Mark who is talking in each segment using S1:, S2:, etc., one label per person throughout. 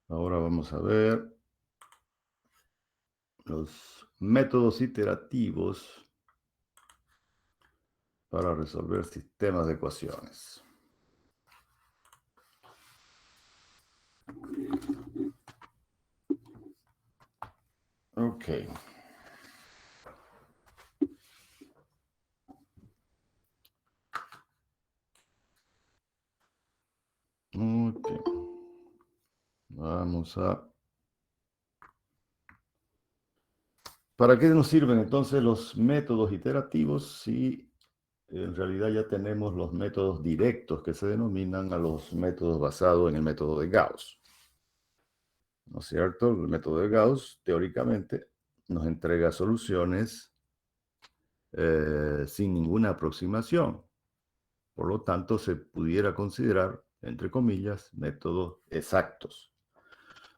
S1: Ahora vamos a ver los métodos iterativos para resolver sistemas de ecuaciones. Ok. Ok. Vamos a... ¿Para qué nos sirven entonces los métodos iterativos si en realidad ya tenemos los métodos directos que se denominan a los métodos basados en el método de Gauss? ¿No es cierto? El método de Gauss, teóricamente, nos entrega soluciones sin ninguna aproximación. Por lo tanto, se pudiera considerar, entre comillas, métodos exactos,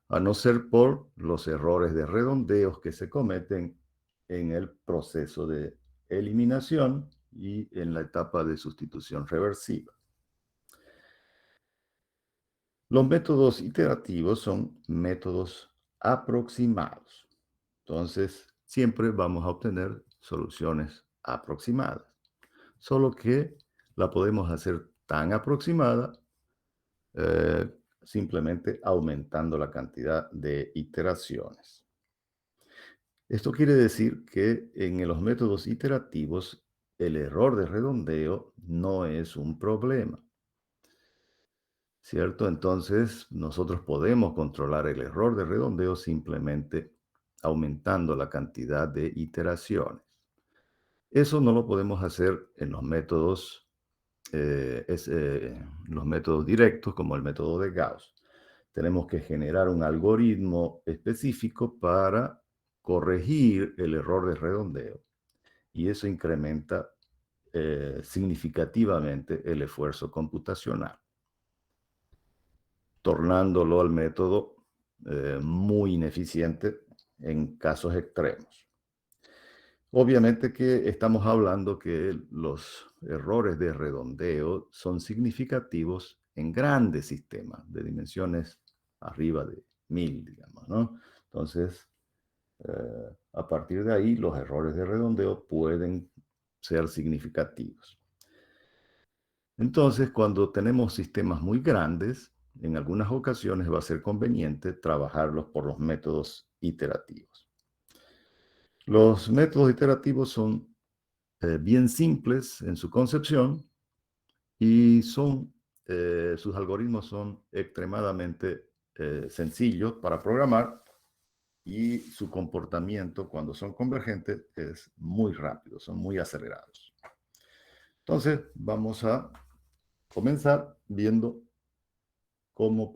S1: a no ser por los errores de redondeos que se cometen en el proceso de eliminación y en la etapa de sustitución reversiva. Los métodos iterativos son métodos aproximados. Entonces, siempre vamos a obtener soluciones aproximadas, solo que la podemos hacer tan aproximada simplemente aumentando la cantidad de iteraciones. Esto quiere decir que en los métodos iterativos el error de redondeo no es un problema, ¿cierto? Entonces nosotros podemos controlar el error de redondeo simplemente aumentando la cantidad de iteraciones. Eso no lo podemos hacer en los métodos directos como el método de Gauss. Tenemos que generar un algoritmo específico para corregir el error de redondeo y eso incrementa significativamente el esfuerzo computacional, tornándolo al método muy ineficiente en casos extremos. Obviamente que estamos hablando que los errores de redondeo son significativos en grandes sistemas de dimensiones arriba de 1000, digamos, ¿no? Entonces, a partir de ahí, los errores de redondeo pueden ser significativos. Entonces, cuando tenemos sistemas muy grandes, en algunas ocasiones va a ser conveniente trabajarlos por los métodos iterativos. Los métodos iterativos son bien simples en su concepción y sus algoritmos son extremadamente sencillos para programar y su comportamiento cuando son convergentes es muy rápido, son muy acelerados. Entonces, vamos a comenzar viendo cómo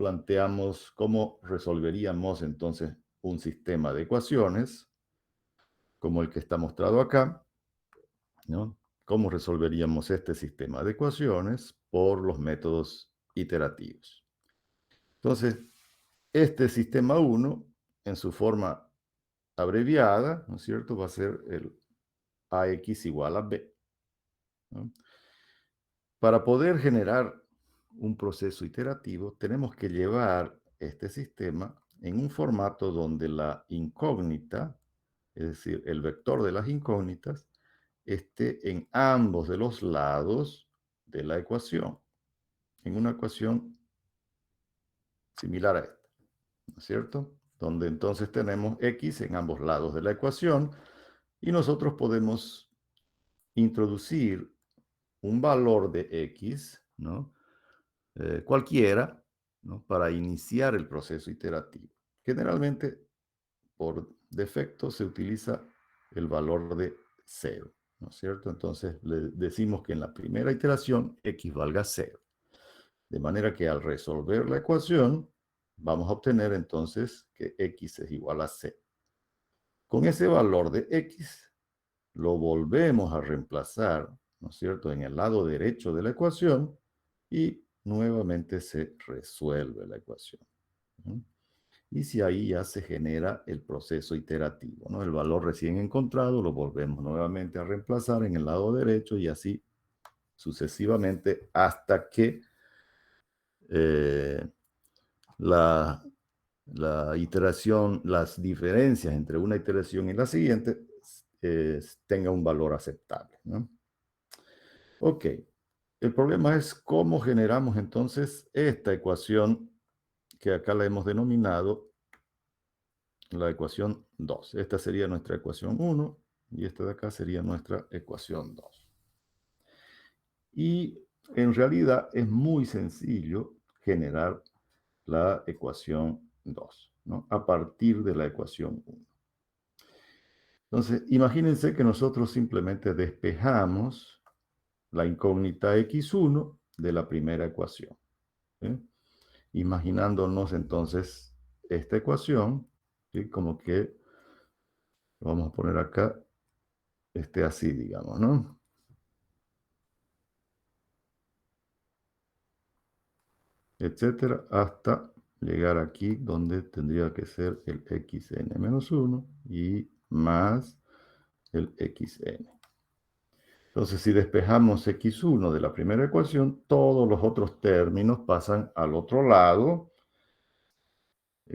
S1: resolveríamos entonces un sistema de ecuaciones como el que está mostrado acá, ¿no? ¿Cómo resolveríamos este sistema de ecuaciones por los métodos iterativos? Entonces, este sistema 1, en su forma abreviada, ¿no es cierto?, va a ser el AX igual a B, ¿no? Para poder generar un proceso iterativo, tenemos que llevar este sistema en un formato donde la incógnita, es decir, el vector de las incógnitas, esté en ambos de los lados de la ecuación, en una ecuación similar a esta, ¿no es cierto? Donde entonces tenemos x en ambos lados de la ecuación y nosotros podemos introducir un valor de x, ¿no? Cualquiera, ¿no? Para iniciar el proceso iterativo. Generalmente, por defecto, se utiliza el valor de 0, ¿no es cierto? Entonces, le decimos que en la primera iteración x valga 0. De manera que al resolver la ecuación, vamos a obtener entonces que x es igual a 0. Con ese valor de x, lo volvemos a reemplazar, ¿no es cierto?, en el lado derecho de la ecuación y nuevamente se resuelve la ecuación, ¿no? Y si ahí ya se genera el proceso iterativo, ¿no? El valor recién encontrado lo volvemos nuevamente a reemplazar en el lado derecho y así sucesivamente hasta que eh, la la iteración, las diferencias entre una iteración y la siguiente tenga un valor aceptable, ¿no? Ok, el problema es cómo generamos entonces esta ecuación que acá la hemos denominado la ecuación 2. Esta sería nuestra ecuación 1 y esta de acá sería nuestra ecuación 2. Y en realidad es muy sencillo generar la ecuación 2, ¿no? A partir de la ecuación 1. Entonces, imagínense que nosotros simplemente despejamos la incógnita x1 de la primera ecuación, ¿sí? Imaginándonos entonces esta ecuación, ¿sí? Como que, vamos a poner acá, así, digamos, ¿no? Etcétera, hasta llegar aquí donde tendría que ser el xn-1 y más el xn. Entonces, si despejamos x1 de la primera ecuación, todos los otros términos pasan al otro lado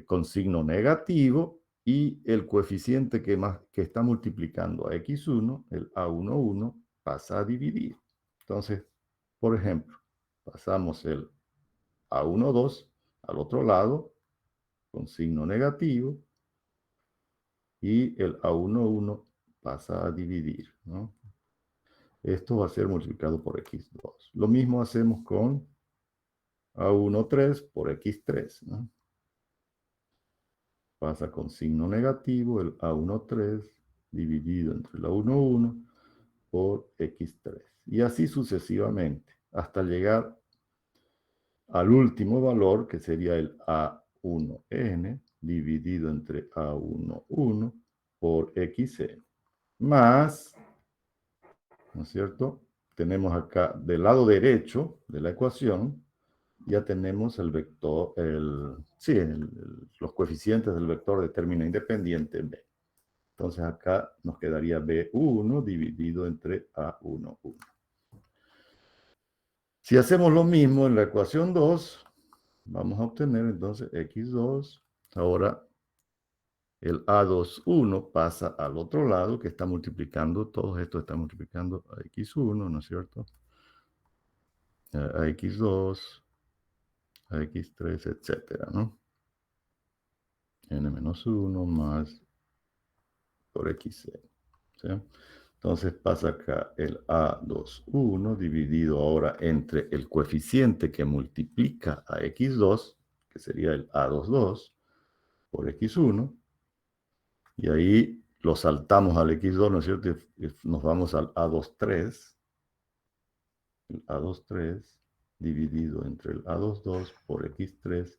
S1: con signo negativo y el coeficiente que está multiplicando a x1, el a11, pasa a dividir. Entonces, por ejemplo, pasamos el a12 al otro lado con signo negativo y el a11 pasa a dividir, ¿no? Esto va a ser multiplicado por x2. Lo mismo hacemos con a13 por x3, ¿no? Pasa con signo negativo el a13 dividido entre el a11 por x3. Y así sucesivamente, hasta llegar al último valor, que sería el a1n dividido entre a11 por xn. Más, ¿no es cierto? Tenemos acá del lado derecho de la ecuación, ya tenemos el vector, los coeficientes del vector de término independiente b. Entonces acá nos quedaría b1 dividido entre a11. Si hacemos lo mismo en la ecuación 2, vamos a obtener entonces x2. Ahora el a21 pasa al otro lado, que está multiplicando, todo esto está multiplicando a x1, ¿no es cierto? A x2, a x3, etcétera, ¿no? n-1 más por xn, ¿sí? Entonces pasa acá el a21 dividido ahora entre el coeficiente que multiplica a x2, que sería el a22, por x1, y ahí lo saltamos al x2, ¿no es cierto? Y nos vamos al a23, el a23 dividido entre el a22 por x3,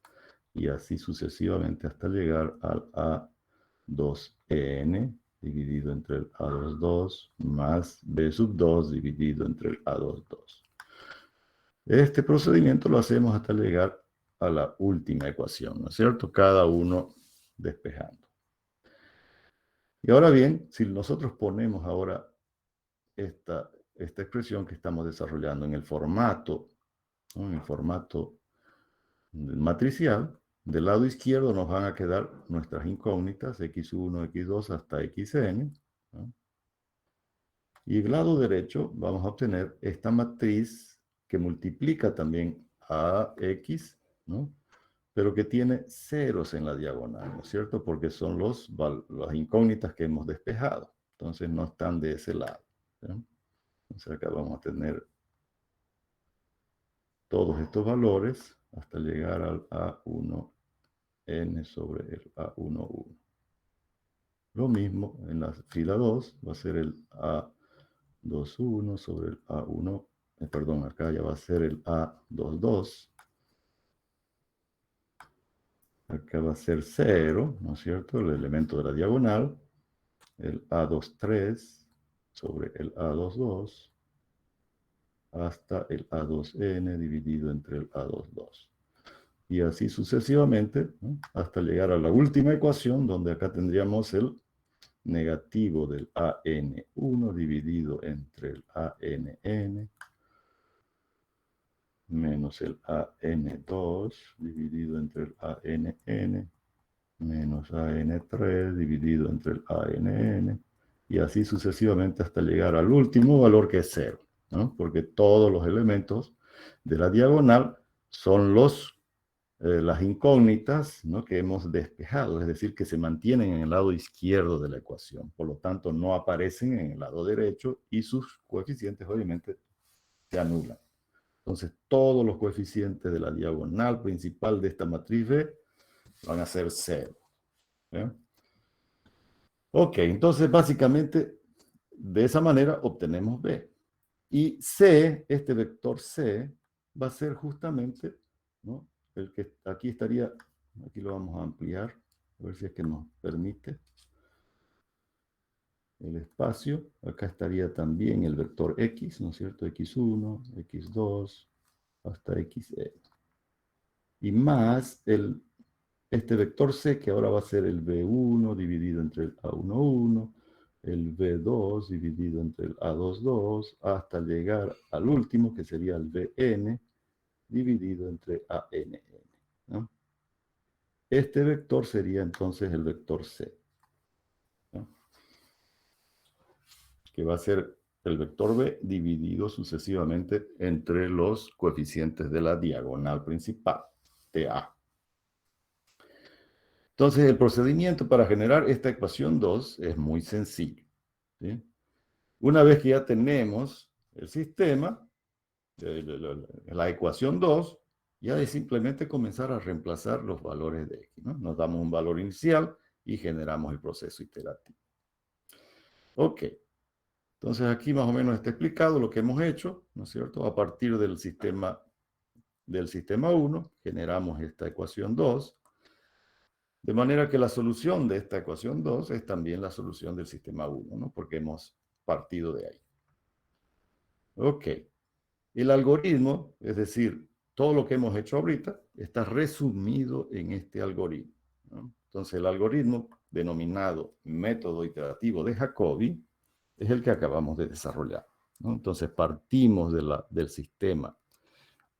S1: y así sucesivamente hasta llegar al a2n dividido entre el a22 más b sub 2 dividido entre el a22. Este procedimiento lo hacemos hasta llegar a la última ecuación, ¿no es cierto? Cada uno despejando. Y ahora bien, si nosotros ponemos ahora esta expresión que estamos desarrollando en el formato, ¿no? En el formato matricial, del lado izquierdo nos van a quedar nuestras incógnitas, x1, x2 hasta xn, ¿no? Y del lado derecho vamos a obtener esta matriz que multiplica también a x, ¿no? Pero que tiene ceros en la diagonal, ¿no es cierto? Porque son las incógnitas que hemos despejado. Entonces no están de ese lado, ¿sí? Entonces acá vamos a tener todos estos valores hasta llegar al a1n sobre el a11. Lo mismo en la fila 2 va a ser el a21 sobre el a1, perdón, acá ya va a ser el a22. Acá va a ser 0, ¿no es cierto? El elemento de la diagonal. El a23 sobre el a22 hasta el a2n dividido entre el a22. Y así sucesivamente, ¿no? Hasta llegar a la última ecuación, donde acá tendríamos el negativo del an1 dividido entre el ann menos el an2 dividido entre el ann menos AN3 dividido entre el ANN, y así sucesivamente hasta llegar al último valor que es 0, ¿no? Porque todos los elementos de la diagonal son las incógnitas, ¿no?, que hemos despejado, es decir, que se mantienen en el lado izquierdo de la ecuación. Por lo tanto, no aparecen en el lado derecho y sus coeficientes obviamente se anulan. Entonces, todos los coeficientes de la diagonal principal de esta matriz B van a ser 0. ¿Eh? Ok, entonces básicamente de esa manera obtenemos B. Y C, este vector C, va a ser justamente, ¿no?, el que aquí estaría, aquí lo vamos a ampliar, a ver si es que nos permite el espacio. Acá estaría también el vector X, ¿no es cierto? X1, X2, hasta XE. Y más este vector C, que ahora va a ser el B1 dividido entre el A11, el B2 dividido entre el A22, hasta llegar al último, que sería el Bn dividido entre ANN, ¿no? Este vector sería entonces el vector C, ¿no?, que va a ser el vector B dividido sucesivamente entre los coeficientes de la diagonal principal, TA. Entonces, el procedimiento para generar esta ecuación 2 es muy sencillo, ¿sí? Una vez que ya tenemos el sistema, la ecuación 2, ya es simplemente comenzar a reemplazar los valores de x, ¿no? Nos damos un valor inicial y generamos el proceso iterativo. Ok, entonces aquí más o menos está explicado lo que hemos hecho, ¿no es cierto? A partir del sistema 1, generamos esta ecuación 2, de manera que la solución de esta ecuación 2 es también la solución del sistema 1, ¿no?, porque hemos partido de ahí. Ok. El algoritmo, es decir, todo lo que hemos hecho ahorita, está resumido en este algoritmo, ¿no? Entonces, el algoritmo denominado método iterativo de Jacobi es el que acabamos de desarrollar, ¿no? Entonces, partimos del sistema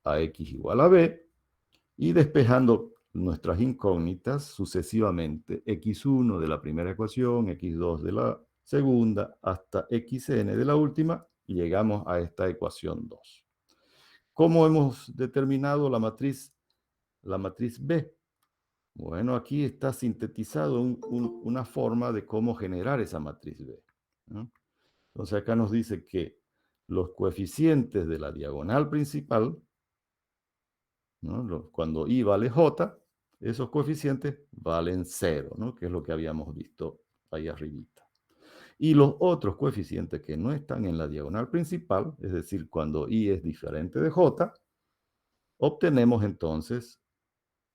S1: AX igual a B y despejando nuestras incógnitas sucesivamente, x1 de la primera ecuación, x2 de la segunda, hasta xn de la última, y llegamos a esta ecuación 2. ¿Cómo hemos determinado la matriz B? Bueno, aquí está sintetizado una forma de cómo generar esa matriz B, ¿no? Entonces acá nos dice que los coeficientes de la diagonal principal, ¿no?, cuando I vale J, esos coeficientes valen 0, ¿no?, que es lo que habíamos visto ahí arribita. Y los otros coeficientes que no están en la diagonal principal, es decir, cuando I es diferente de J, obtenemos entonces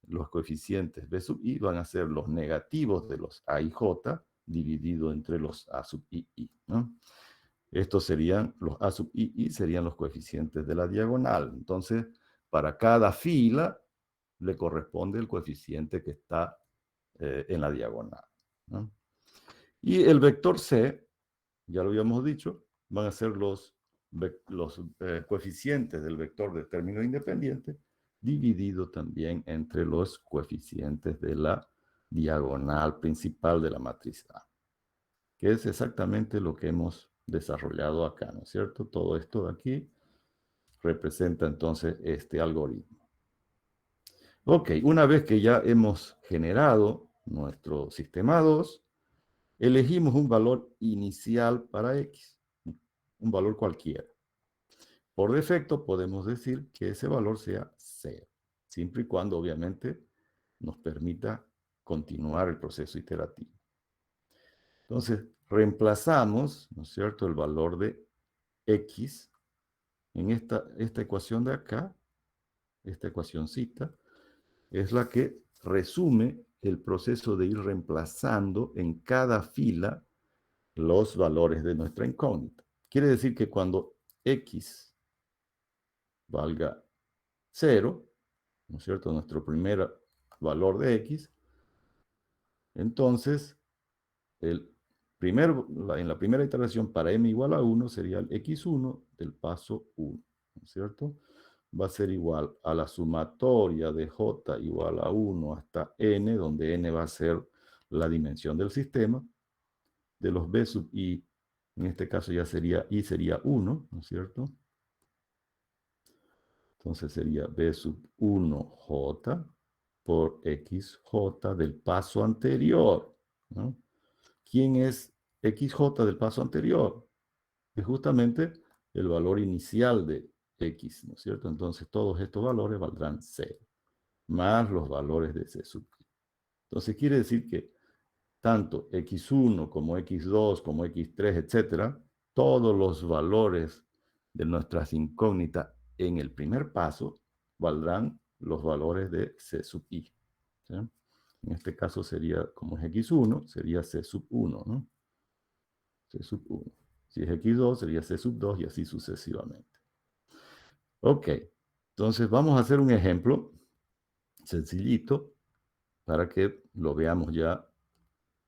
S1: los coeficientes B sub I van a ser los negativos de los A y J dividido entre los A sub I, ¿no? Estos serían, los A sub I serían los coeficientes de la diagonal. Entonces, para cada fila le corresponde el coeficiente que está en la diagonal, ¿no? Y el vector C, ya lo habíamos dicho, van a ser los coeficientes del vector de término independiente dividido también entre los coeficientes de la diagonal principal de la matriz A, que es exactamente lo que hemos desarrollado acá, ¿no es cierto? Todo esto de aquí representa entonces este algoritmo. Ok, una vez que ya hemos generado nuestro sistema 2, elegimos un valor inicial para x, un valor cualquiera. Por defecto podemos decir que ese valor sea 0, siempre y cuando obviamente nos permita continuar el proceso iterativo. Entonces, reemplazamos, ¿no es cierto?, el valor de x en esta ecuación de acá, esta ecuacioncita, es la que resume el proceso de ir reemplazando en cada fila los valores de nuestra incógnita. Quiere decir que cuando x valga 0, ¿no es cierto?, nuestro primer valor de x, entonces en la primera iteración para m igual a 1 sería el x1 del paso 1, ¿no es cierto? Va a ser igual a la sumatoria de j igual a 1 hasta n, donde n va a ser la dimensión del sistema, de los b sub i, en este caso ya sería i sería 1, ¿no es cierto? Entonces sería b sub 1j por xj del paso anterior, ¿no? ¿Quién es xj del paso anterior? Es justamente el valor inicial de x, ¿no es cierto? Entonces todos estos valores valdrán 0, más los valores de c sub i. Entonces quiere decir que tanto x1 como x2 como x3, etcétera, todos los valores de nuestras incógnitas en el primer paso valdrán los valores de c sub i. ¿Sí? En este caso sería, como es x1, sería c sub 1, ¿no? C sub 1. Si es x2, sería c sub 2 y así sucesivamente. Ok, entonces vamos a hacer un ejemplo sencillito para que lo veamos ya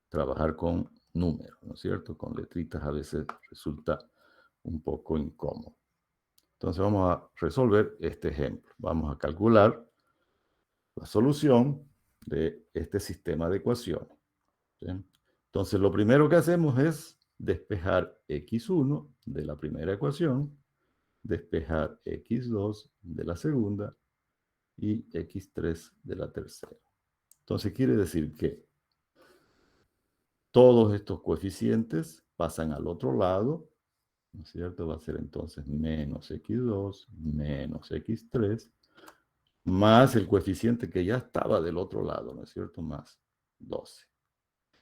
S1: trabajar con números, ¿no es cierto? Con letritas a veces resulta un poco incómodo. Entonces vamos a resolver este ejemplo. Vamos a calcular la solución de este sistema de ecuaciones. ¿Sí? Entonces lo primero que hacemos es despejar x1 de la primera ecuación, despejar x2 de la segunda y x3 de la tercera. Entonces quiere decir que todos estos coeficientes pasan al otro lado, ¿no es cierto? Va a ser entonces menos x2, menos x3, más el coeficiente que ya estaba del otro lado, ¿no es cierto? Más 12.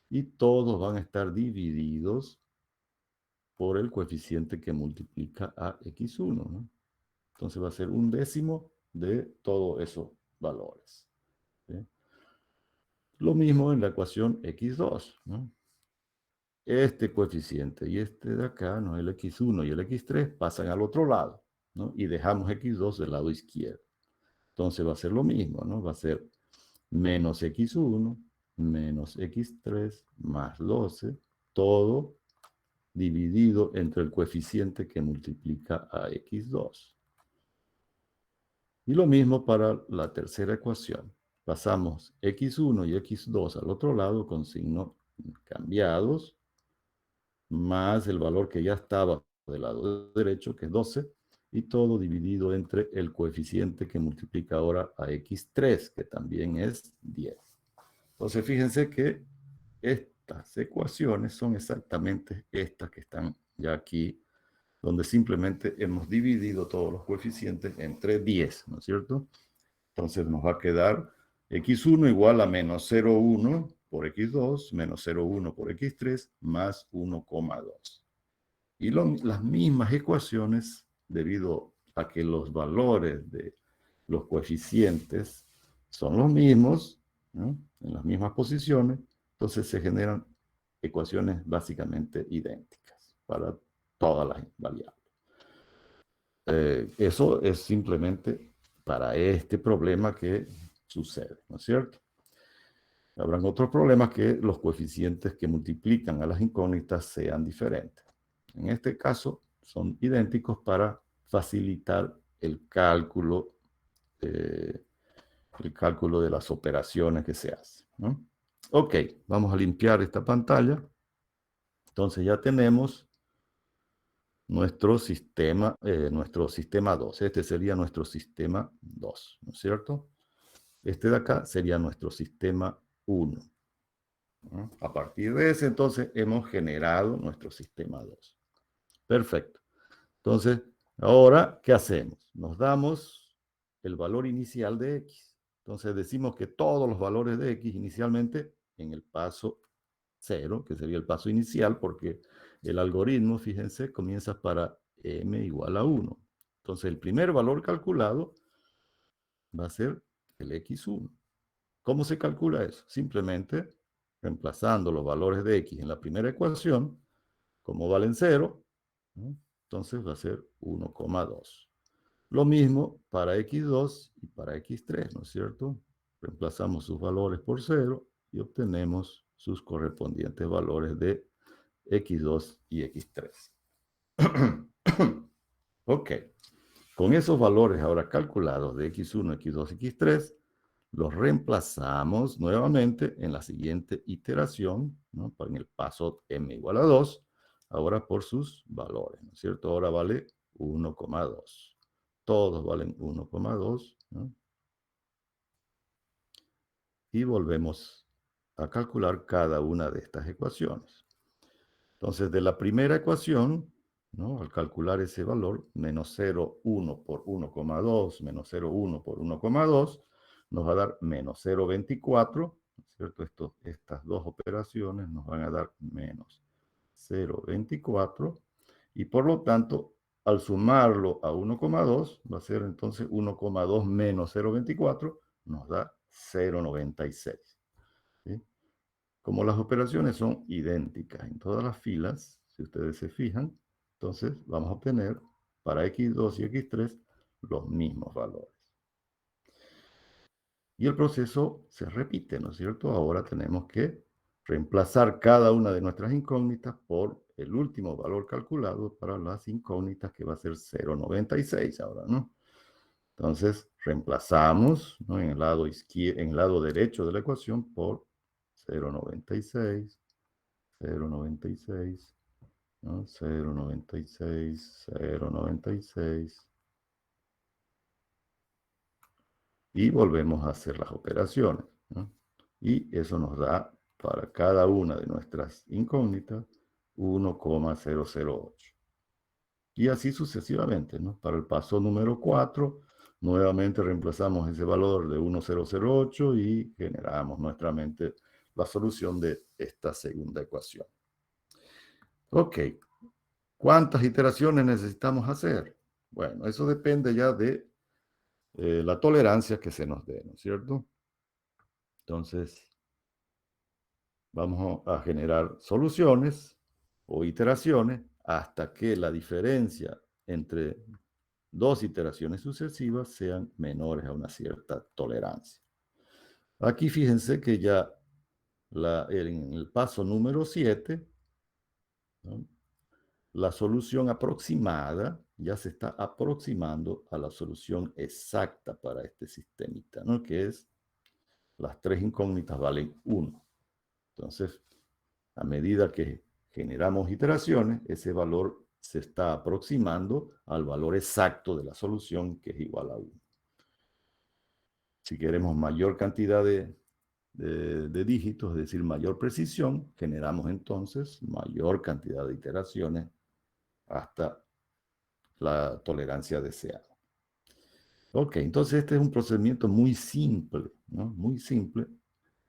S1: Y todos van a estar divididos por el coeficiente que multiplica a x1, ¿no? Entonces va a ser un décimo de todos esos valores. ¿Sí? Lo mismo en la ecuación x2, ¿no? Este coeficiente y este de acá, ¿no? El x1 y el x3 pasan al otro lado, ¿no? Y dejamos x2 del lado izquierdo. Entonces va a ser lo mismo, ¿no? Va a ser menos x1, menos x3, más 12, todo dividido entre el coeficiente que multiplica a x2. Y lo mismo para la tercera ecuación. Pasamos x1 y x2 al otro lado con signos cambiados, más el valor que ya estaba del lado derecho, que es 12, y todo dividido entre el coeficiente que multiplica ahora a x3, que también es 10. Entonces, fíjense que estas ecuaciones son exactamente estas que están ya aquí, donde simplemente hemos dividido todos los coeficientes entre 10, ¿no es cierto? Entonces nos va a quedar x1 igual a menos 0,1 por x2, menos 0,1 por x3, más 1,2. Y las mismas ecuaciones, debido a que los valores de los coeficientes son los mismos, ¿no? En las mismas posiciones, entonces se generan ecuaciones básicamente idénticas para todas las variables. Eso es simplemente para este problema que sucede, ¿no es cierto? Habrán otros problemas que los coeficientes que multiplican a las incógnitas sean diferentes. En este caso, son idénticos para facilitar eh, el cálculo de las operaciones que se hacen, ¿no? Ok, vamos a limpiar esta pantalla. Entonces ya tenemos nuestro sistema 2. Este sería nuestro sistema 2, ¿no es cierto? Este de acá sería nuestro sistema 1. ¿No? A partir de ese, entonces, hemos generado nuestro sistema 2. Perfecto. Entonces, ahora, ¿qué hacemos? Nos damos el valor inicial de x. Entonces, decimos que todos los valores de x inicialmente en el paso 0, que sería el paso inicial, porque el algoritmo, fíjense, comienza para m igual a 1. Entonces, el primer valor calculado va a ser el x1. ¿Cómo se calcula eso? Simplemente reemplazando los valores de x en la primera ecuación, como valen 0, ¿no? Entonces va a ser 1,2. Lo mismo para x2 y para x3, ¿no es cierto? Reemplazamos sus valores por 0 y obtenemos sus correspondientes valores de x2 y x3. Ok, con esos valores ahora calculados de x1, x2 y x3, los reemplazamos nuevamente en la siguiente iteración, ¿no? En el paso m igual a 2, ahora por sus valores, ¿no es cierto? Ahora vale 1,2. Todos valen 1,2, ¿no? Y volvemos a calcular cada una de estas ecuaciones. Entonces, de la primera ecuación, ¿no? Al calcular ese valor, menos 0,1 por 1,2, menos 0,1 por 1,2, nos va a dar menos 0,24, ¿no es cierto? Estas dos operaciones nos van a dar menos 0,24, y por lo tanto, al sumarlo a 1,2, va a ser entonces 1,2 menos 0,24, nos da 0,96. ¿Sí? Como las operaciones son idénticas en todas las filas, si ustedes se fijan, entonces vamos a obtener para x2 y x3 los mismos valores. Y el proceso se repite, ¿no es cierto? Ahora tenemos que reemplazar cada una de nuestras incógnitas por el último valor calculado para las incógnitas, que va a ser 0,96 ahora, ¿no? Entonces, reemplazamos, ¿no? En el lado derecho de la ecuación por 0,96, 0,96, ¿no? 0,96, 0,96. Y volvemos a hacer las operaciones, ¿no? Y eso nos da para cada una de nuestras incógnitas 1,008. Y así sucesivamente, ¿no? Para el paso número 4, nuevamente reemplazamos ese valor de 1,008 y generamos nuevamente la solución de esta segunda ecuación. Ok, ¿cuántas iteraciones necesitamos hacer? Bueno, eso depende ya de la tolerancia que se nos dé, ¿no es cierto? Entonces, vamos a generar soluciones o iteraciones hasta que la diferencia entre dos iteraciones sucesivas sean menores a una cierta tolerancia. Aquí fíjense que ya en el paso número 7, ¿no? La solución aproximada ya se está aproximando a la solución exacta para este sistemita, ¿no? Que es las tres incógnitas valen 1. Entonces, a medida que generamos iteraciones, ese valor se está aproximando al valor exacto de la solución, que es igual a 1. Si queremos mayor cantidad de dígitos, es decir, mayor precisión, generamos entonces mayor cantidad de iteraciones hasta la tolerancia deseada. Ok, entonces este es un procedimiento muy simple, ¿no? Muy simple,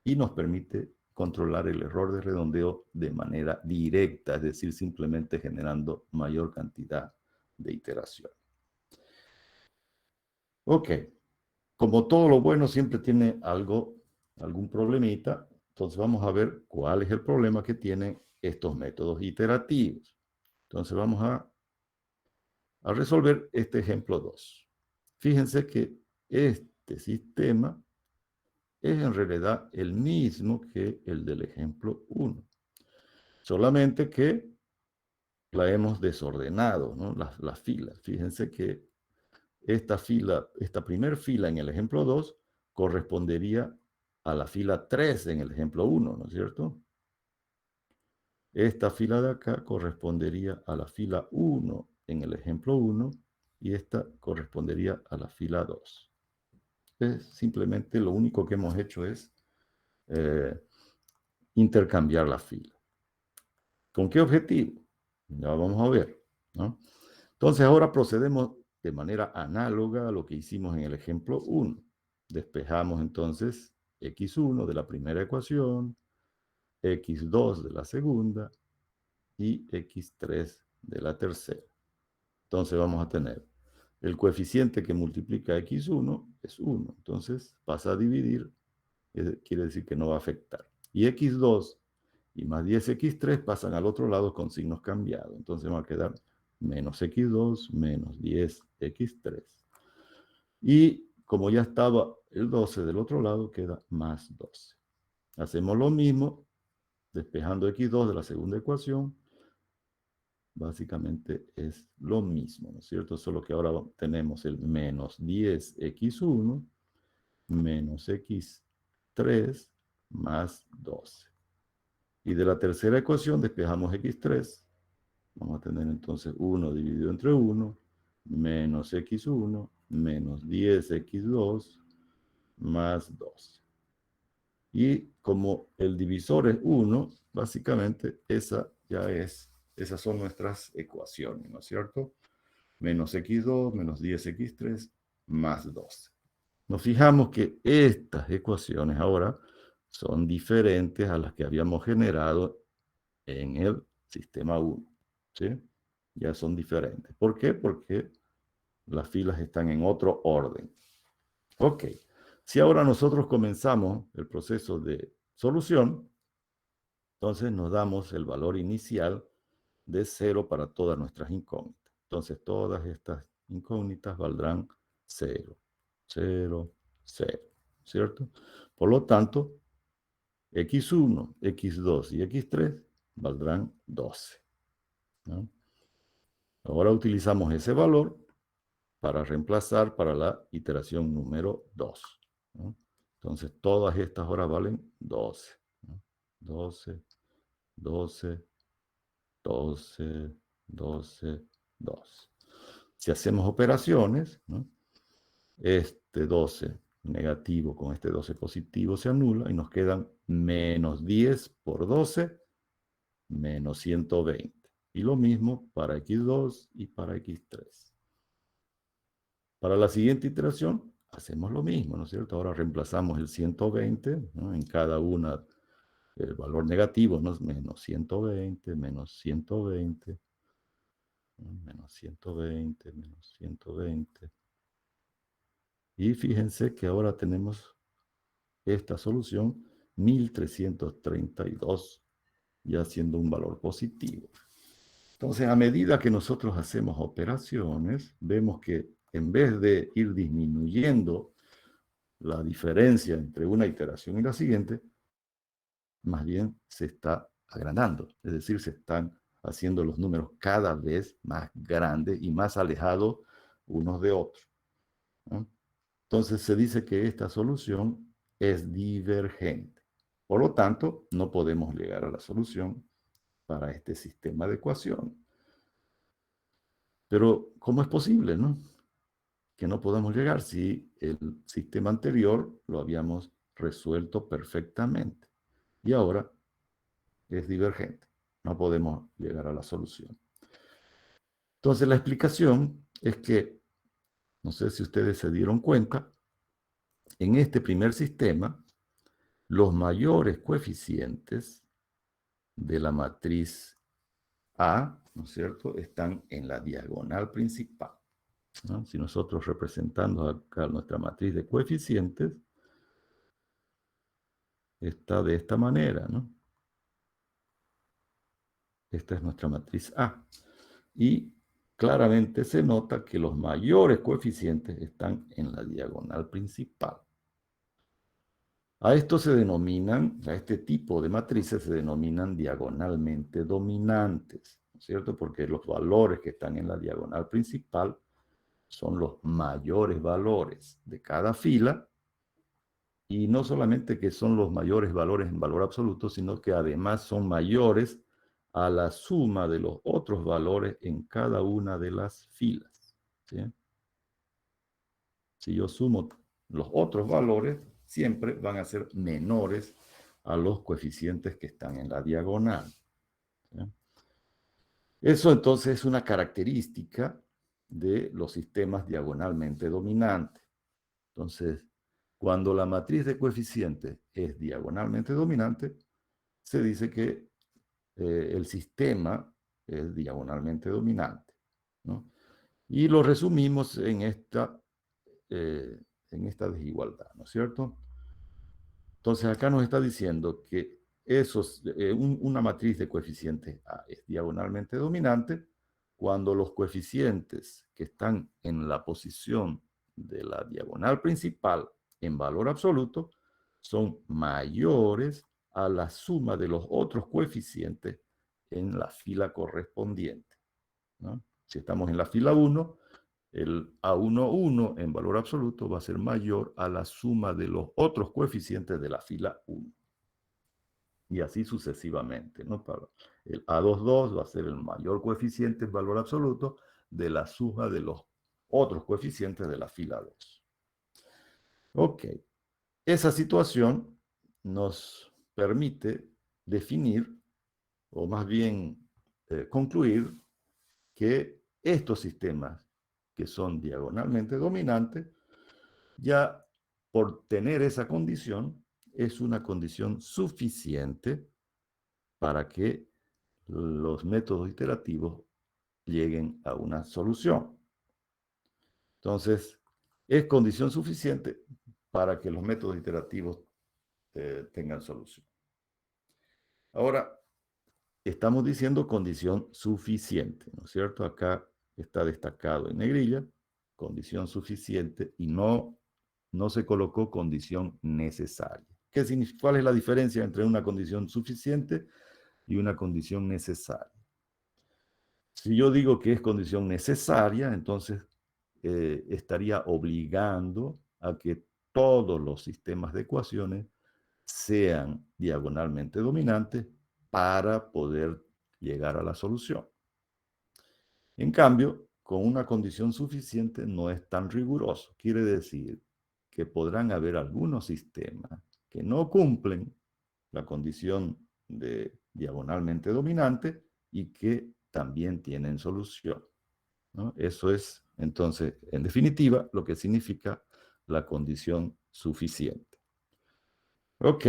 S1: y nos permite controlar el error de redondeo de manera directa, es decir, simplemente generando mayor cantidad de iteración. Ok, como todo lo bueno siempre tiene algún problemita, entonces vamos a ver cuál es el problema que tienen estos métodos iterativos. Entonces vamos a resolver este ejemplo 2. Fíjense que este sistema es en realidad el mismo que el del ejemplo 1, solamente que la hemos desordenado, ¿no? Las filas. Fíjense que esta primer fila en el ejemplo 2 correspondería a la fila 3 en el ejemplo 1, ¿no es cierto? Esta fila de acá correspondería a la fila 1 en el ejemplo 1 y esta correspondería a la fila 2. Simplemente lo único que hemos hecho es intercambiar la fila. ¿Con qué objetivo? Ya vamos a ver, ¿no? Entonces ahora procedemos de manera análoga a lo que hicimos en el ejemplo 1. Despejamos entonces x1 de la primera ecuación, x2 de la segunda y x3 de la tercera. Entonces vamos a tener el coeficiente que multiplica x1 es 1. Entonces pasa a dividir, quiere decir que no va a afectar. Y x2 y más 10x3 pasan al otro lado con signos cambiados. Entonces va a quedar menos x2 menos 10x3. Y como ya estaba el 12 del otro lado, queda más 12. Hacemos lo mismo, despejando x2 de la segunda ecuación. Básicamente es lo mismo, ¿no es cierto? Solo que ahora tenemos el menos 10x1 menos x3 más 12. Y de la tercera ecuación despejamos x3. Vamos a tener entonces 1 dividido entre 1, menos x1, menos 10x2, más 12. Y como el divisor es 1, básicamente esas son nuestras ecuaciones, ¿no es cierto? Menos x2, menos 10x3, más 12. Nos fijamos que estas ecuaciones ahora son diferentes a las que habíamos generado en el sistema 1, ¿sí? Ya son diferentes. ¿Por qué? Porque las filas están en otro orden. Ok. Si ahora nosotros comenzamos el proceso de solución, entonces nos damos el valor inicial de 0 para todas nuestras incógnitas. Entonces todas estas incógnitas valdrán 0, 0, 0, ¿cierto? Por lo tanto, x1, x2 y x3 valdrán 12, ¿no? Ahora utilizamos ese valor para reemplazar para la iteración número 2, ¿no? Entonces todas estas ahora valen 12, ¿no? 12, 12, 12, 12, 12. Si hacemos operaciones, ¿no? Este 12 negativo con este 12 positivo se anula y nos quedan menos 10 por 12, menos 120. Y lo mismo para x2 y para x3. Para la siguiente iteración hacemos lo mismo, ¿no es cierto? Ahora reemplazamos el 120, ¿no? En cada una el valor negativo, ¿no? Menos 120, menos 120, ¿no? Menos 120, menos 120. Y fíjense que ahora tenemos esta solución 1332, ya siendo un valor positivo. Entonces, a medida que nosotros hacemos operaciones, vemos que en vez de ir disminuyendo la diferencia entre una iteración y la siguiente, más bien se está agrandando. Es decir, se están haciendo los números cada vez más grandes y más alejados unos de otros, ¿no? Entonces se dice que esta solución es divergente. Por lo tanto, no podemos llegar a la solución para este sistema de ecuaciones. Pero, ¿cómo es posible, no? Que no podamos llegar si el sistema anterior lo habíamos resuelto perfectamente. Y ahora es divergente. No podemos llegar a la solución. Entonces, la explicación es que, no sé si ustedes se dieron cuenta, en este primer sistema, los mayores coeficientes de la matriz A, ¿no es cierto?, están en la diagonal principal, ¿no? Si nosotros representamos acá nuestra matriz de coeficientes, está de esta manera, ¿no? Esta es nuestra matriz A. Y claramente se nota que los mayores coeficientes están en la diagonal principal. A este tipo de matrices se denominan diagonalmente dominantes, ¿no es cierto? Porque los valores que están en la diagonal principal son los mayores valores de cada fila, y no solamente que son los mayores valores en valor absoluto, sino que además son mayores a la suma de los otros valores en cada una de las filas, ¿sí? Si yo sumo los otros valores, siempre van a ser menores a los coeficientes que están en la diagonal, ¿sí? Eso entonces es una característica de los sistemas diagonalmente dominantes. Entonces, cuando la matriz de coeficientes es diagonalmente dominante, se dice que el sistema es diagonalmente dominante, ¿no? Y lo resumimos en esta desigualdad, ¿no es cierto? Entonces acá nos está diciendo que una matriz de coeficientes A es diagonalmente dominante cuando los coeficientes que están en la posición de la diagonal principal en valor absoluto son mayores a la suma de los otros coeficientes en la fila correspondiente, ¿no? Si estamos en la fila 1, el A11 en valor absoluto va a ser mayor a la suma de los otros coeficientes de la fila 1. Y así sucesivamente, ¿no? El A22 va a ser el mayor coeficiente en valor absoluto de la suma de los otros coeficientes de la fila 2. Ok, esa situación nos permite definir, o más bien concluir, que estos sistemas que son diagonalmente dominantes, ya por tener esa condición, es una condición suficiente para que los métodos iterativos lleguen a una solución. Entonces, es condición suficiente para que los métodos iterativos tengan solución. Ahora, estamos diciendo condición suficiente, ¿no es cierto? Acá está destacado en negrilla, condición suficiente, y no se colocó condición necesaria. ¿Cuál es la diferencia entre una condición suficiente y una condición necesaria? Si yo digo que es condición necesaria, entonces estaría obligando a que todos los sistemas de ecuaciones sean diagonalmente dominantes para poder llegar a la solución. En cambio, con una condición suficiente no es tan riguroso. Quiere decir que podrán haber algunos sistemas que no cumplen la condición de diagonalmente dominante y que también tienen solución, ¿no? Eso es, entonces, en definitiva, lo que significa la condición suficiente. Ok.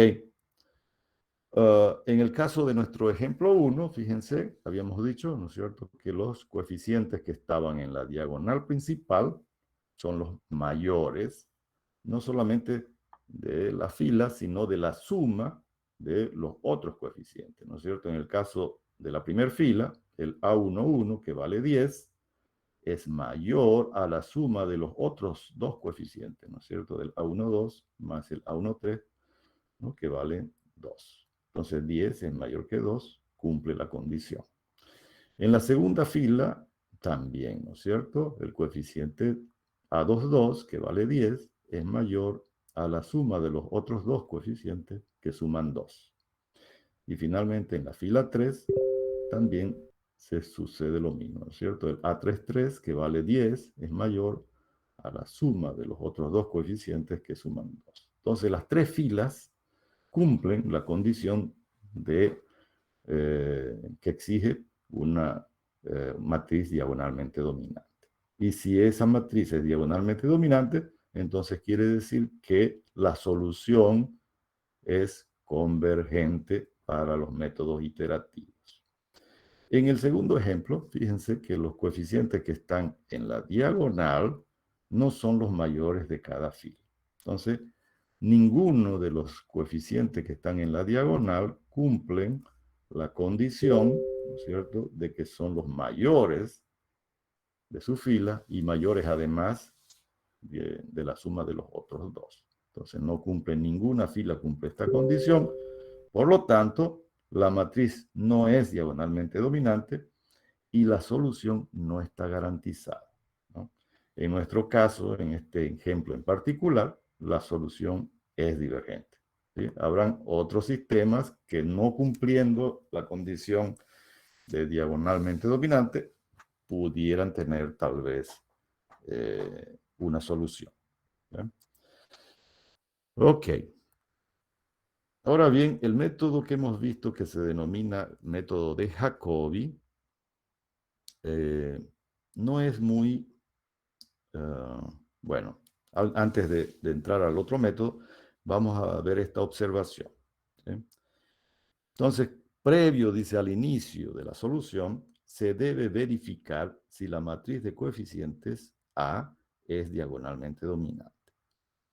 S1: En el caso de nuestro ejemplo 1, fíjense, habíamos dicho, ¿no es cierto?, que los coeficientes que estaban en la diagonal principal son los mayores, no solamente de la fila, sino de la suma de los otros coeficientes, ¿no es cierto? En el caso de la primera fila, el A11, que vale 10, es mayor a la suma de los otros dos coeficientes, ¿no es cierto? Del A12 más el A13, ¿no?, que vale 2. Entonces 10 es mayor que 2, cumple la condición. En la segunda fila también, ¿no es cierto? El coeficiente A22, que vale 10, es mayor a la suma de los otros dos coeficientes que suman 2. Y finalmente en la fila 3 también se sucede lo mismo, ¿no es cierto? El A33, que vale 10, es mayor a la suma de los otros dos coeficientes que suman 2. Entonces las tres filas cumplen la condición de, que exige una matriz diagonalmente dominante. Y si esa matriz es diagonalmente dominante, entonces quiere decir que la solución es convergente para los métodos iterativos. En el segundo ejemplo, fíjense que los coeficientes que están en la diagonal no son los mayores de cada fila. Entonces, ninguno de los coeficientes que están en la diagonal cumplen la condición, ¿no es cierto?, de que son los mayores de su fila y mayores además de la suma de los otros dos. Entonces, no cumple ninguna fila, cumple esta condición. Por lo tanto, la matriz no es diagonalmente dominante y la solución no está garantizada, ¿no? En nuestro caso, en este ejemplo en particular, la solución es divergente, ¿sí? Habrán otros sistemas que no cumpliendo la condición de diagonalmente dominante pudieran tener tal vez una solución, ¿ya? Ok. Ahora bien, el método que hemos visto que se denomina método de Jacobi no es muy bueno. Antes de entrar al otro método, vamos a ver esta observación, ¿sí? Entonces, previo, dice, al inicio de la solución, se debe verificar si la matriz de coeficientes A es diagonalmente dominante.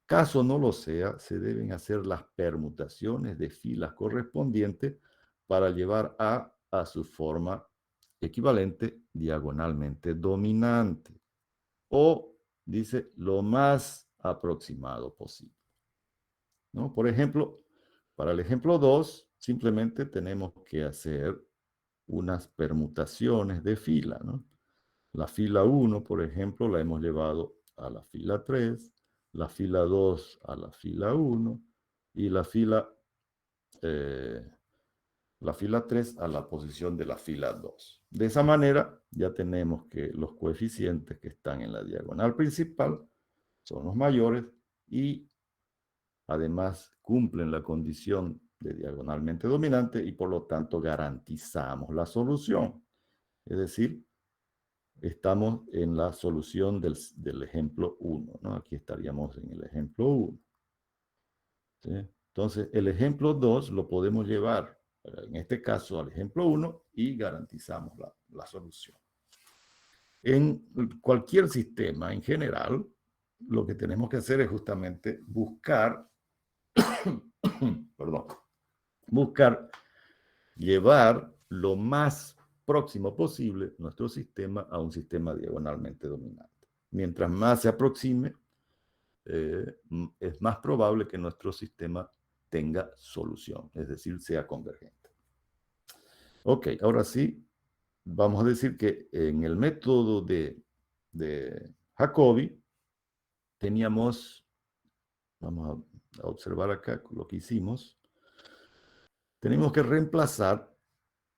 S1: Caso no lo sea, se deben hacer las permutaciones de filas correspondientes para llevar a su forma equivalente diagonalmente dominante. O, dice, lo más aproximado posible, ¿no? Por ejemplo, para el ejemplo 2, simplemente tenemos que hacer unas permutaciones de fila, ¿no? La fila 1, por ejemplo, la hemos llevado a la fila 3, la fila 2 a la fila 1 y la fila 3 a la posición de la fila 2. De esa manera ya tenemos que los coeficientes que están en la diagonal principal son los mayores y además cumplen la condición de diagonalmente dominante y por lo tanto garantizamos la solución. Es decir, estamos en la solución del ejemplo 1, ¿no? Aquí estaríamos en el ejemplo 1. ¿Sí? Entonces, el ejemplo 2 lo podemos llevar, en este caso, al ejemplo 1 y garantizamos la solución. En cualquier sistema en general, lo que tenemos que hacer es justamente buscar, perdón, buscar llevar lo más próximo posible nuestro sistema a un sistema diagonalmente dominante. Mientras más se aproxime, es más probable que nuestro sistema tenga solución, es decir, sea convergente. Ok, ahora sí, vamos a decir que en el método de Jacobi teníamos, vamos a observar acá lo que hicimos, tenemos que reemplazar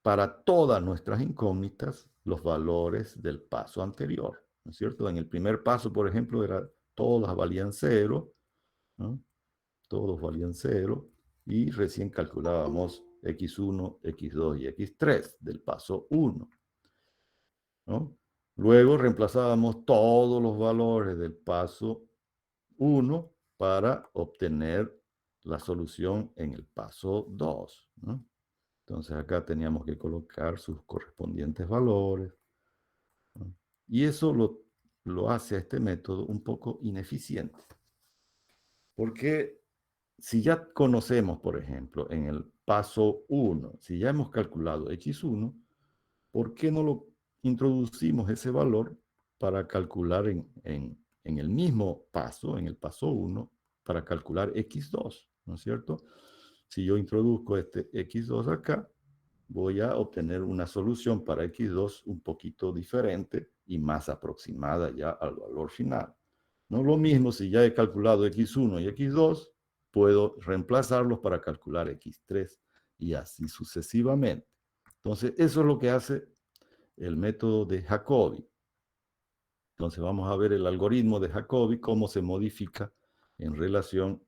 S1: para todas nuestras incógnitas los valores del paso anterior, ¿no es cierto? En el primer paso, por ejemplo, todas valían 0, ¿no? Todos valían 0, y recién calculábamos x1, x2 y x3 del paso 1, ¿no? Luego reemplazábamos todos los valores del paso 1 para obtener la solución en el paso 2, ¿no? Entonces acá teníamos que colocar sus correspondientes valores, ¿no? Y eso lo hace a este método un poco ineficiente. Porque si ya conocemos, por ejemplo, en el paso 1, si ya hemos calculado x1, ¿por qué no lo introducimos ese valor para calcular en el mismo paso, en el paso 1, para calcular x2, ¿no es cierto? Si yo introduzco este x2 acá, voy a obtener una solución para x2 un poquito diferente y más aproximada ya al valor final. No lo mismo si ya he calculado x1 y x2, puedo reemplazarlos para calcular x3 y así sucesivamente. Entonces, eso es lo que hace el método de Jacobi. Entonces, vamos a ver el algoritmo de Jacobi, cómo se modifica en relación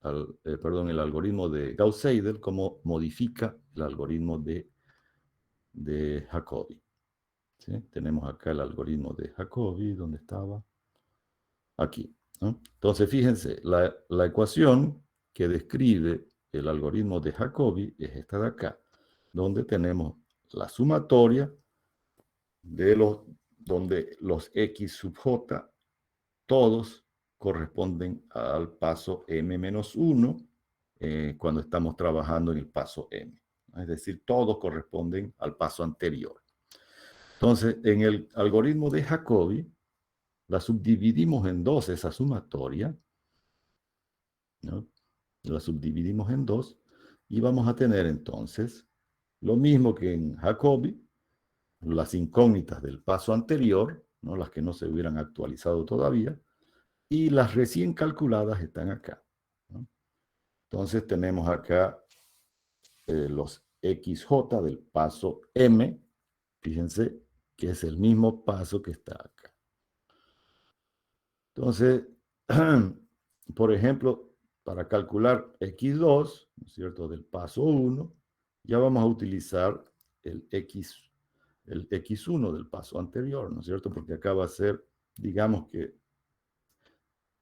S1: el algoritmo de Gauss-Seidel, cómo modifica el algoritmo de Jacobi. ¿Sí? Tenemos acá el algoritmo de Jacobi, ¿dónde estaba? Aquí, ¿no? Entonces, fíjense, la ecuación que describe el algoritmo de Jacobi es esta de acá, donde tenemos la sumatoria donde los x sub j, todos corresponden al paso m-1 cuando estamos trabajando en el paso m. Es decir, todos corresponden al paso anterior. Entonces, en el algoritmo de Jacobi, la subdividimos en dos esa sumatoria, ¿no? La subdividimos en dos y vamos a tener entonces lo mismo que en Jacobi, las incógnitas del paso anterior, ¿no? Las que no se hubieran actualizado todavía, y las recién calculadas están acá, ¿no? Entonces tenemos acá los XJ del paso M, fíjense que es el mismo paso que está acá. Entonces, por ejemplo, para calcular x2, ¿no es cierto?, del paso 1, ya vamos a utilizar el x1 del paso anterior, ¿no es cierto? Porque acá va a ser, digamos que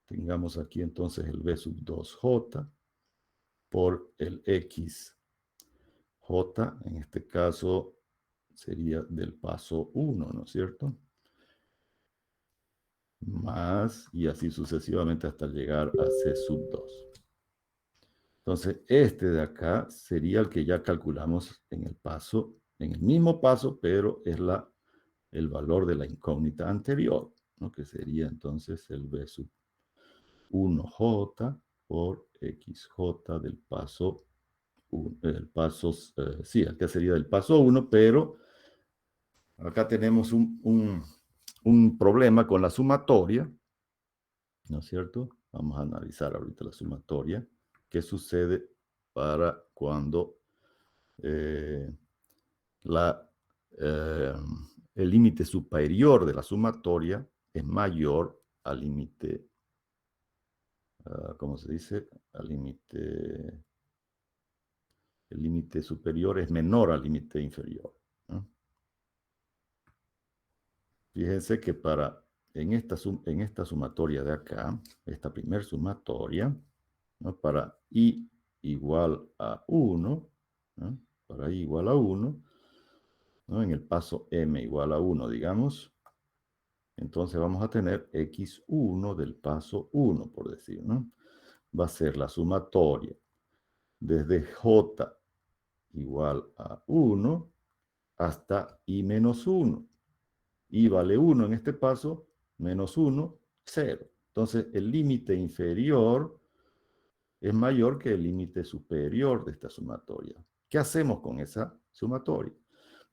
S1: tengamos aquí entonces el b sub 2j por el xj, en este caso sería del paso 1, ¿no es cierto? Más, y así sucesivamente hasta llegar a c sub 2. Entonces, este de acá sería el que ya calculamos en el mismo paso, pero es el valor de la incógnita anterior, ¿no? Que sería entonces el b sub 1j por xj del paso 1, sí, acá sería del paso 1, pero Acá tenemos un problema con la sumatoria, ¿no es cierto? Vamos a analizar ahorita la sumatoria. ¿Qué sucede para cuando eh, la, eh, el límite superior de la sumatoria es mayor al límite, ¿cómo se dice? Al límite, el límite superior es menor al límite inferior, ¿no? Fíjense que en esta sumatoria de acá, esta primer sumatoria, ¿no? Para i igual a 1, ¿no? Para i igual a 1, ¿no? En el paso m igual a 1, digamos, entonces vamos a tener x1 del paso 1, por decir, ¿no? Va a ser la sumatoria desde j igual a 1 hasta i menos 1. I vale 1 en este paso, menos 1, 0. Entonces, el límite inferior es mayor que el límite superior de esta sumatoria. ¿Qué hacemos con esa sumatoria?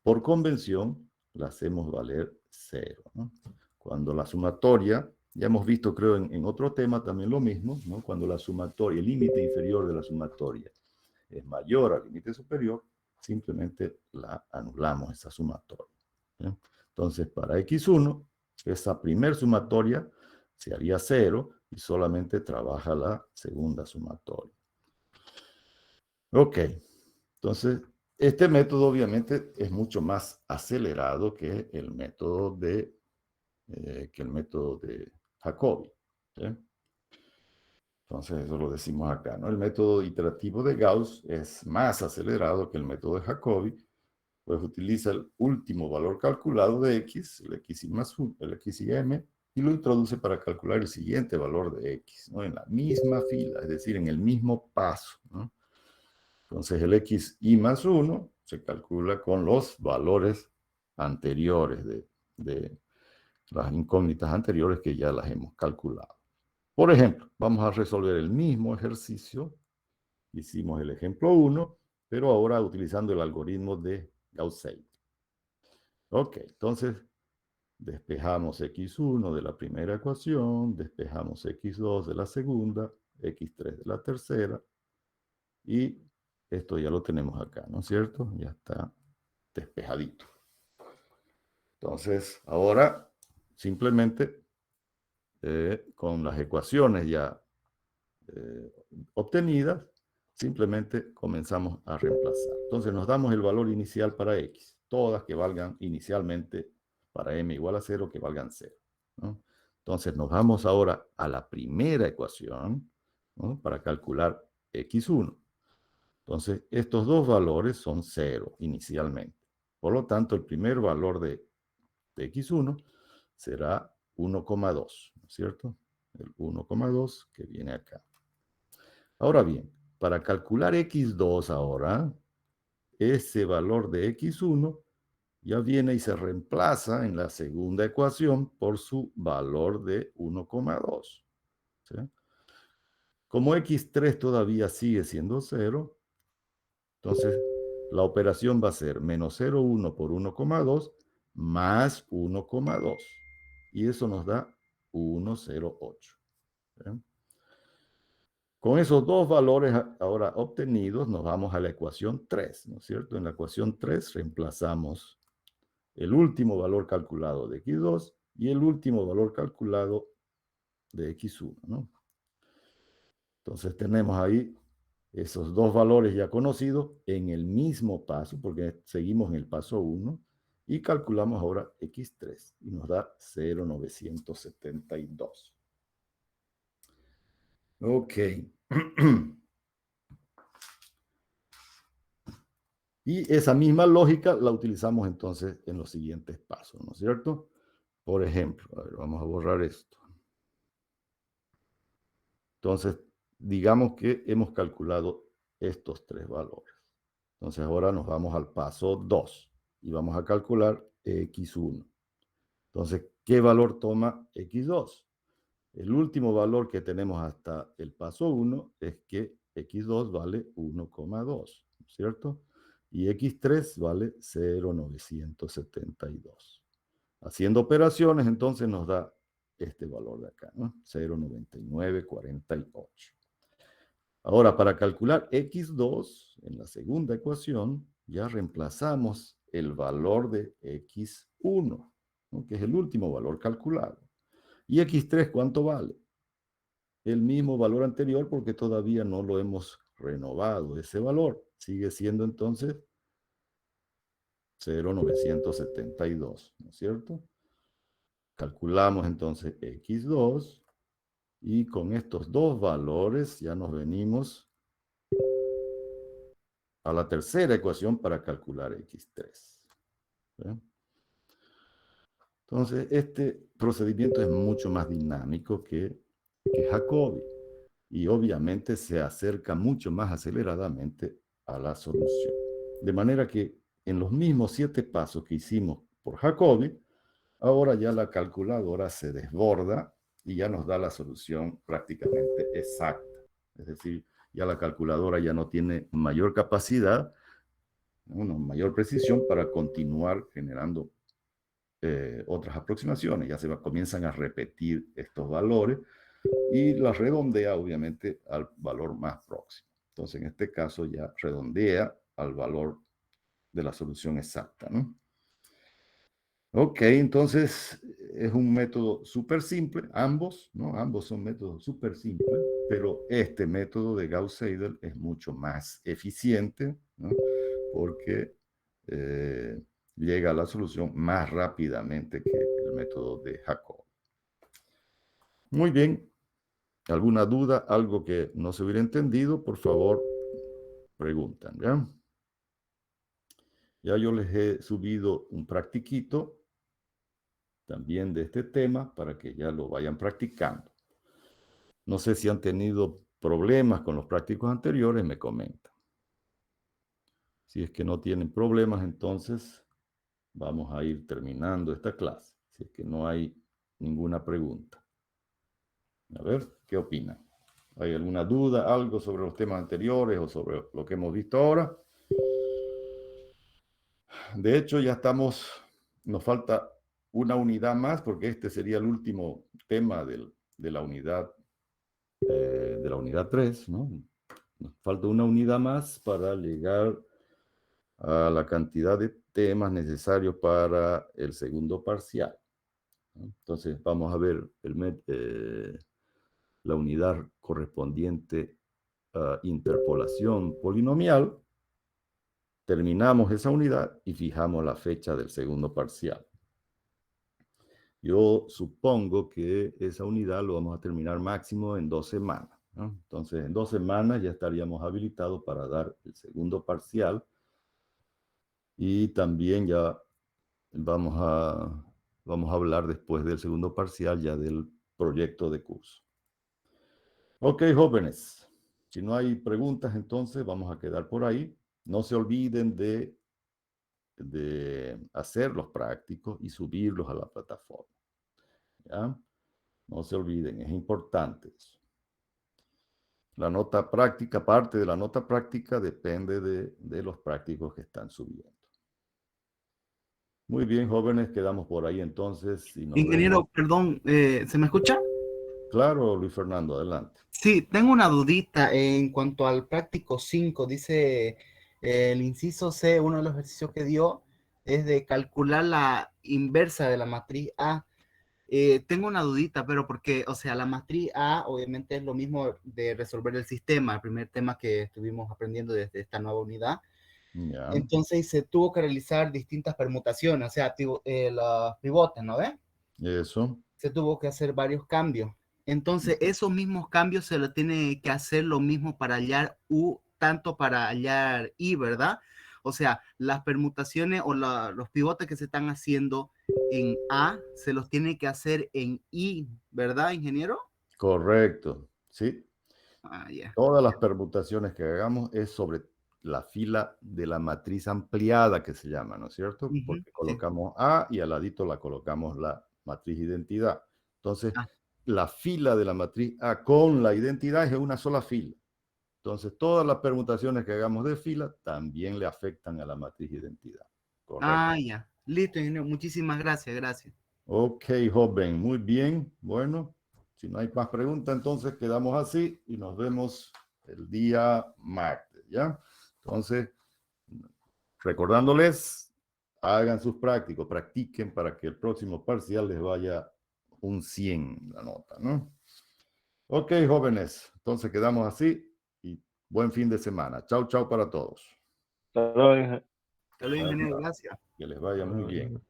S1: Por convención, la hacemos valer 0, ¿no? Cuando la sumatoria, ya hemos visto creo en otro tema también lo mismo, ¿no? Cuando la sumatoria, el límite inferior de la sumatoria es mayor al límite superior, simplemente la anulamos esa sumatoria, ¿sí? Entonces, para x1, esa primer sumatoria se haría 0 y solamente trabaja la segunda sumatoria. Ok, entonces, este método obviamente es mucho más acelerado que el método de Jacobi, ¿sí? Entonces, eso lo decimos acá, ¿no? El método iterativo de Gauss es más acelerado que el método de Jacobi, pues utiliza el último valor calculado de x, el x y más 1, el x y m, y lo introduce para calcular el siguiente valor de x, ¿no? En la misma fila, es decir, en el mismo paso, ¿no? Entonces, el x y más 1 se calcula con los valores anteriores de las incógnitas anteriores que ya las hemos calculado. Por ejemplo, vamos a resolver el mismo ejercicio. Hicimos el ejemplo 1, pero ahora utilizando el algoritmo de Gauss-Seidel. Ok, entonces despejamos x1 de la primera ecuación, despejamos x2 de la segunda, x3 de la tercera, y esto ya lo tenemos acá, ¿no es cierto? Ya está despejadito. Entonces, ahora simplemente con las ecuaciones ya eh, obtenidas, simplemente comenzamos a reemplazar. Entonces nos damos el valor inicial para x, todas que valgan inicialmente para m igual a 0, que valgan 0, ¿no? Entonces nos vamos ahora a la primera ecuación, ¿no? Para calcular x1. Entonces estos dos valores son 0 inicialmente. Por lo tanto, el primer valor de x1 será 1,2, ¿no es cierto? El 1,2 que viene acá. Ahora bien, para calcular x2 ahora, ese valor de x1 ya viene y se reemplaza en la segunda ecuación por su valor de 1,2. ¿Sí? Como x3 todavía sigue siendo 0, entonces la operación va a ser menos 0,1 por 1,2 más 1,2. Y eso nos da 1,08. ¿Sí? Con esos dos valores ahora obtenidos, nos vamos a la ecuación 3, ¿no es cierto? En la ecuación 3 reemplazamos el último valor calculado de x2 y el último valor calculado de x1, ¿no? Entonces tenemos ahí esos dos valores ya conocidos en el mismo paso, porque seguimos en el paso 1, y calculamos ahora x3 y nos da 0,972. Ok. Y esa misma lógica la utilizamos entonces en los siguientes pasos, ¿no es cierto? Por ejemplo, a ver, vamos a borrar esto. Entonces, digamos que hemos calculado estos tres valores. Entonces, ahora nos vamos al paso 2 y vamos a calcular x1. Entonces, ¿qué valor toma x2? El último valor que tenemos hasta el paso 1 es que x2 vale 1,2, ¿cierto? y x3 vale 0,972. Haciendo operaciones, entonces nos da este valor de acá, ¿no? 0,9948. Ahora, para calcular x2, en la segunda ecuación, ya reemplazamos el valor de x1, ¿no? Que es el último valor calculado. ¿Y x3 cuánto vale? El mismo valor anterior porque todavía no lo hemos renovado. Ese valor sigue siendo entonces 0,972, ¿no es cierto? Calculamos entonces x2 y con estos dos valores ya nos venimos a la tercera ecuación para calcular x3. ¿Ven? Entonces, este procedimiento es mucho más dinámico que Jacobi y obviamente se acerca mucho más aceleradamente a la solución. De manera que en los mismos 7 pasos que hicimos por Jacobi, ahora ya la calculadora se desborda y ya nos da la solución prácticamente exacta. Es decir, ya la calculadora ya no tiene mayor capacidad, una mayor precisión para continuar generando otras aproximaciones. Ya comienzan a repetir estos valores y las redondea obviamente al valor más próximo. Entonces, en este caso ya redondea al valor de la solución exacta, ¿no? Ok, entonces es un método súper simple, ambos, ¿no? Ambos son métodos súper simples, pero este método de Gauss-Seidel es mucho más eficiente, ¿no? Porque llega a la solución más rápidamente que el método de Jacob. Muy bien, ¿alguna duda, algo que no se hubiera entendido? Por favor, preguntan, ¿ya? Ya yo les he subido un practiquito también de este tema para que ya lo vayan practicando. No sé si han tenido problemas con los prácticos anteriores, me comentan. Si es que no tienen problemas, entonces vamos a ir terminando esta clase. Si es que no hay ninguna pregunta. A ver, ¿qué opinan? ¿Hay alguna duda, algo sobre los temas anteriores o sobre lo que hemos visto ahora? De hecho, ya estamos, nos falta una unidad más porque este sería el último tema de la unidad 3, ¿no? Nos falta una unidad más para llegar a la cantidad de temas necesarios para el segundo parcial, ¿no? Entonces, vamos a ver la unidad correspondiente a interpolación polinomial. Terminamos esa unidad y fijamos la fecha del segundo parcial. Yo supongo que esa unidad lo vamos a terminar máximo en 2 semanas, ¿no? Entonces, en 2 semanas ya estaríamos habilitados para dar el segundo parcial y también ya vamos a hablar después del segundo parcial ya del proyecto de curso. Ok, jóvenes, si no hay preguntas, entonces vamos a quedar por ahí. No se olviden de hacer los prácticos y subirlos a la plataforma, ¿ya? No se olviden, es importante eso. La nota práctica, parte de la nota práctica depende de los prácticos que están subiendo. Muy bien, jóvenes, quedamos por ahí entonces y nos vemos.
S2: Ingeniero, perdón, ¿se me escucha?
S1: Claro, Luis Fernando, adelante.
S2: Sí, tengo una dudita en cuanto al práctico 5. Dice el inciso C, uno de los ejercicios que dio es de calcular la inversa de la matriz A. Tengo una dudita, pero porque, o sea, la matriz A obviamente es lo mismo de resolver el sistema, el primer tema que estuvimos aprendiendo desde esta nueva unidad.
S1: Ya,
S2: Entonces se tuvo que realizar distintas permutaciones, o sea, los pivotes, ¿no ves?
S1: eso,
S2: Se tuvo que hacer varios cambios. Entonces, esos mismos cambios se lo tiene que hacer lo mismo para hallar U, tanto para hallar I, ¿verdad? O sea, las permutaciones o los pivotes que se están haciendo en A se los tiene que hacer en I, ¿verdad, ingeniero?
S1: correcto, ¿sí?
S2: Ah, ya.
S1: Todas las permutaciones que hagamos es sobre la fila de la matriz ampliada que se llama, ¿no es cierto? Porque
S2: Sí.
S1: colocamos A y al ladito la colocamos la matriz identidad. Entonces,
S2: Ah,
S1: la fila de la matriz A con la identidad es una sola fila. Entonces, todas las permutaciones que hagamos de fila también le afectan a la matriz identidad. ¿Correcto?
S2: Ah, ya. Listo, ingeniero. Muchísimas gracias, gracias.
S1: Ok, joven, muy bien. Bueno, si no hay más preguntas, entonces quedamos así y nos vemos el día martes, ¿ya? Entonces, recordándoles, hagan sus prácticos, practiquen para que el próximo parcial les vaya un 100 la nota, ¿no? Ok, jóvenes, entonces quedamos así y buen fin de semana. Chau, chau para todos.
S3: Hasta luego,
S2: Hasta luego, ingeniero. Gracias.
S1: Que les vaya muy bien.